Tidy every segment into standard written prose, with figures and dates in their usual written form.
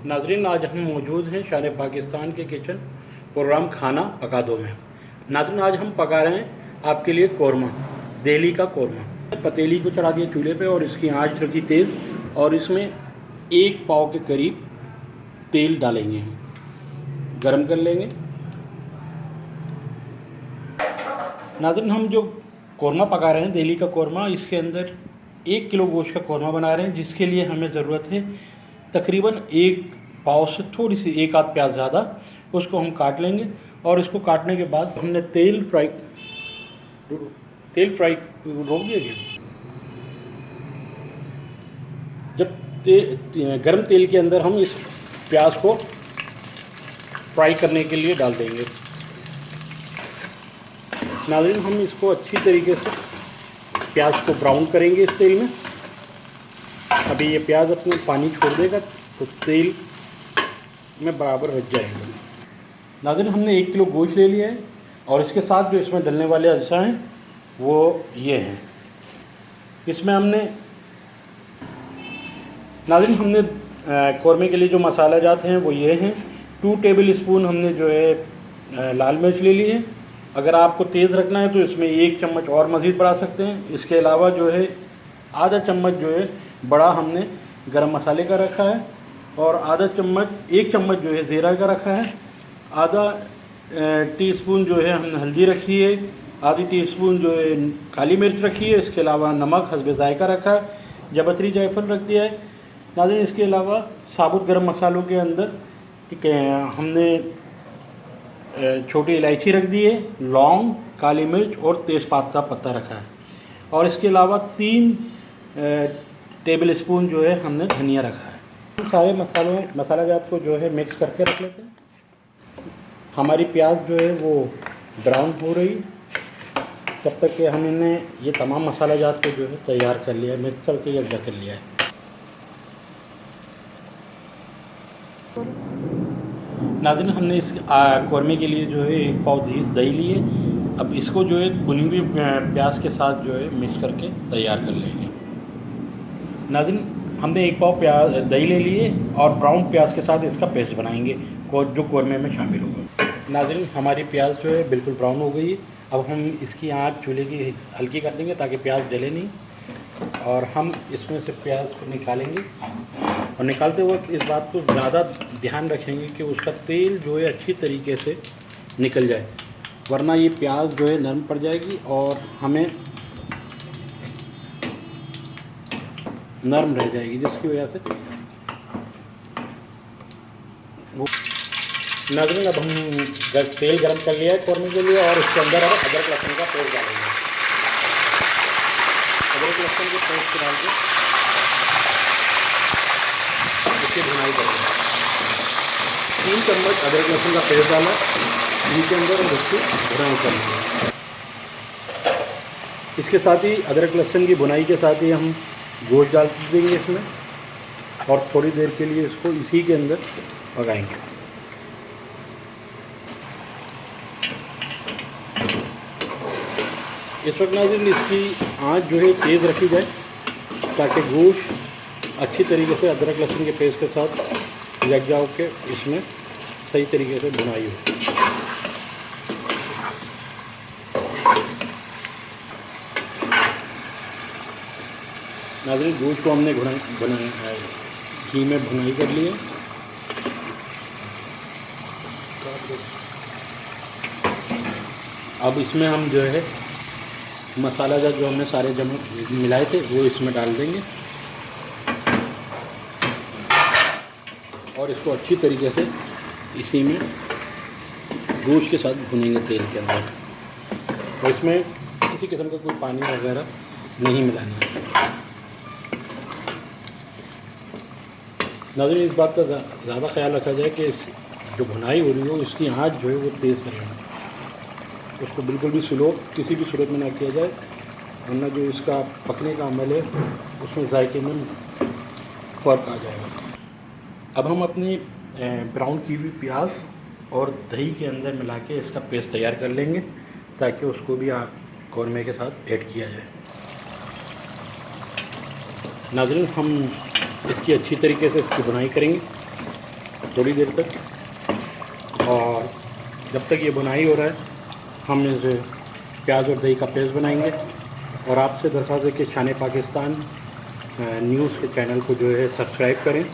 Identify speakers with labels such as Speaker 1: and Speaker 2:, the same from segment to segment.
Speaker 1: नाज़रीन, आज हम मौजूद हैं शान पाकिस्तान के किचन प्रोग्राम खाना पका दो में। नाज़रीन, आज हम पका रहे हैं आपके लिए कौरमा, दिल्ली का कौरमा। पतीली को चढ़ा दिया चूल्हे पे और इसकी आंच रखी तेज़, और इसमें 1 पाव के करीब तेल डालेंगे, हम गरम कर लेंगे। नाज़रीन, हम जो कौरमा पका रहे हैं दिल्ली का कौरमा, इसके अंदर 1 किलो गोश्त का कौरमा बना रहे हैं, जिसके लिए हमें ज़रूरत है तकरीबन 1 पाव से थोड़ी सी 1 आध प्याज ज़्यादा। उसको हम काट लेंगे और इसको काटने के बाद हमने तेल फ्राई रोक दिया गया। जब गरम तेल के अंदर हम इस प्याज को फ्राई करने के लिए डाल देंगे। नाज़रीन, हम इसको अच्छी तरीके से प्याज को ब्राउन करेंगे इस तेल में। अभी ये प्याज अपने पानी छोड़ देगा तो तेल में बराबर रच जाएगा। नाज़रीन, हमने 1 किलो गोश्त ले लिया है और इसके साथ जो इसमें डलने वाले अज्जा हैं वो ये हैं। इसमें हमने नाज़रीन कौरमे के लिए जो मसाला जाते हैं वो ये हैं। 2 टेबल स्पून हमने जो है लाल मिर्च ले ली है। अगर आपको तेज़ रखना है तो इसमें 1 चम्मच और मज़ीद बढ़ा सकते हैं। इसके अलावा जो है आधा चम्मच जो है बड़ा हमने गरम मसाले का रखा है, और आधा चम्मच 1 चम्मच जो है ज़ीरा का रखा है। आधा टीस्पून जो है हमने हल्दी रखी है। आधी टीस्पून जो है काली मिर्च रखी है। इसके अलावा नमक हस्बे जायका रखा है। जावित्री जायफल रख दिया है। नाज़रीन, इसके अलावा साबुत गरम मसालों के अंदर हमने छोटी इलायची रख दी है, लौंग, काली मिर्च और तेज़पात का पत्ता रखा है, और इसके अलावा 3 टेबल स्पून जो है हमने धनिया रखा है। सारे मसाला जात को जो है मिक्स करके रख लेते हैं। हमारी प्याज जो है वो ब्राउन हो रही, तब तक कि हमने ये तमाम मसाला जात को जो है तैयार कर लिया है, मिक्स करके यकजा कर लिया है। नाज़रीन, हमने इस कौरमे के लिए जो है 1 पाव दही ली है। अब इसको जो है भुनी हुई प्याज के साथ जो है मिक्स करके तैयार कर लेंगे। नाज़रीन, हमने 1 पाव दही ले लिए और ब्राउन प्याज के साथ इसका पेस्ट बनाएंगे जो कौरमे में शामिल होगा। नाज़रीन, हमारी प्याज जो है बिल्कुल ब्राउन हो गई है। अब हम इसकी आंच चूल्हे की हल्की कर देंगे ताकि प्याज जले नहीं, और हम इसमें से प्याज को निकालेंगे। और निकालते वक्त इस बात को ज़्यादा ध्यान रखेंगे कि उसका तेल जो है अच्छी तरीके से निकल जाए, वरना ये प्याज जो है नरम पड़ जाएगी और हमें नरम रह जाएगी, जिसकी वजह से वो। नाज़रीन, अब हम तेल गरम कर लिया है कौरमे के लिए, और इसके अंदर अब अदरक लहसुन का पेस्ट डालेंगे। अदरक लहसुन के पेस्ट डाल के इसकी भुनाई करेंगे। 3 चम्मच अदरक लहसुन का पेस्ट डाला इनके अंदर और उसकी भुनाई करेंगे। इसके साथ ही अदरक लहसुन की भुनाई के साथ ही हम गोश्त डाल देंगे इसमें, और थोड़ी देर के लिए इसको इसी के अंदर पकाएंगे। इस वक्त नाज़रीन इसकी आंच जो है तेज़ रखी जाए ताकि गोश्त अच्छी तरीके से अदरक लहसुन के पेस्ट के साथ यकजा होकर इसमें सही तरीके से भुनाई हो। नाज़रीन, गोश्त को हमने घी में भुनाई कर लिया। अब इसमें हम जो है मसाला जो हमने सारे मिलाए थे वो इसमें डाल देंगे, और इसको अच्छी तरीके से इसी में गोश्त के साथ भुनेंगे तेल के अंदर। और इसमें किसी किस्म का कोई पानी वगैरह नहीं मिलाना है। नाज़रीन, इस बात का ज़्यादा ख्याल रखा जाए कि जो भुनाई हो रही हो इसकी आंच जो है वो तेज़ रहे, उसको बिल्कुल भी स्लो किसी भी सूरत में ना किया जाए, वरना जो इसका पकने का अमल है उसमें जायके में फ़र्क आ जाएगा। अब हम अपनी ब्राउन की हुई प्याज और दही के अंदर मिला के इसका पेस्ट तैयार कर लेंगे, ताकि उसको भी कौरमे के साथ ऐड किया जाए। नाज़रीन, हम इसकी अच्छी तरीके से इसकी बुनाई करेंगे थोड़ी देर तक, और जब तक ये बुनाई हो रहा है हम इसे प्याज और दही का पेस्ट बनाएंगे। और आपसे दरख्वास्त है कि शान पाकिस्तान न्यूज़ के चैनल को जो है सब्सक्राइब करें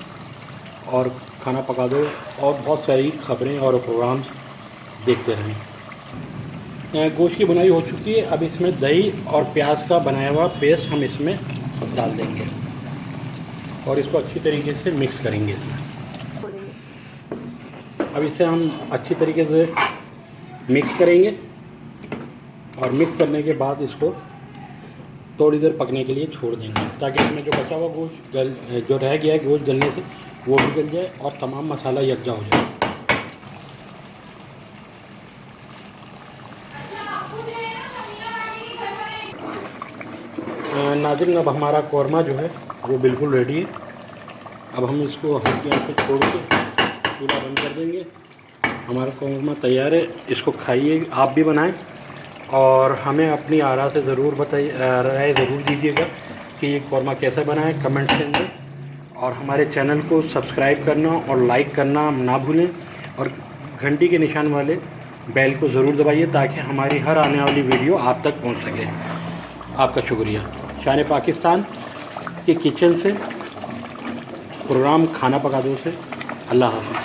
Speaker 1: और खाना पका दो और बहुत सारी खबरें और प्रोग्राम्स देखते रहें। गोश्त की बुनाई हो चुकी है, अब इसमें दही और प्याज का बनाया हुआ पेस्ट हम इसमें डाल देंगे और इसको अच्छी तरीके से मिक्स करेंगे इसमें। अब इसे हम अच्छी तरीके से मिक्स करेंगे और मिक्स करने के बाद इसको थोड़ी देर पकने के लिए छोड़ देंगे ताकि इसमें जो बचा हुआ गोश्त जो रह गया है गोश्त गलने से वो भी गल जाए और तमाम मसाला यकजा हो जाए। नाज़रीन, अब हमारा कौरमा जो है वो बिल्कुल रेडी है। अब हम इसको हल्की आंच पे छोड़ के चूल्हा बंद कर देंगे। हमारा कौरमा तैयार है, इसको खाइए, आप भी बनाएं और हमें अपनी आरा से ज़रूर बताइए, राय ज़रूर दीजिएगा कि ये कौरमा कैसा बना है कमेंट के अंदर। और हमारे चैनल को सब्सक्राइब करना और लाइक करना ना भूलें और घंटी के निशान वाले बेल को ज़रूर दबाइए ताकि हमारी हर आने वाली वीडियो आप तक पहुंच सके। आपका शुक्रिया। शान पाकिस्तान के किचन से, प्रोग्राम खाना पका दो से, अल्लाह हाफ़िज़।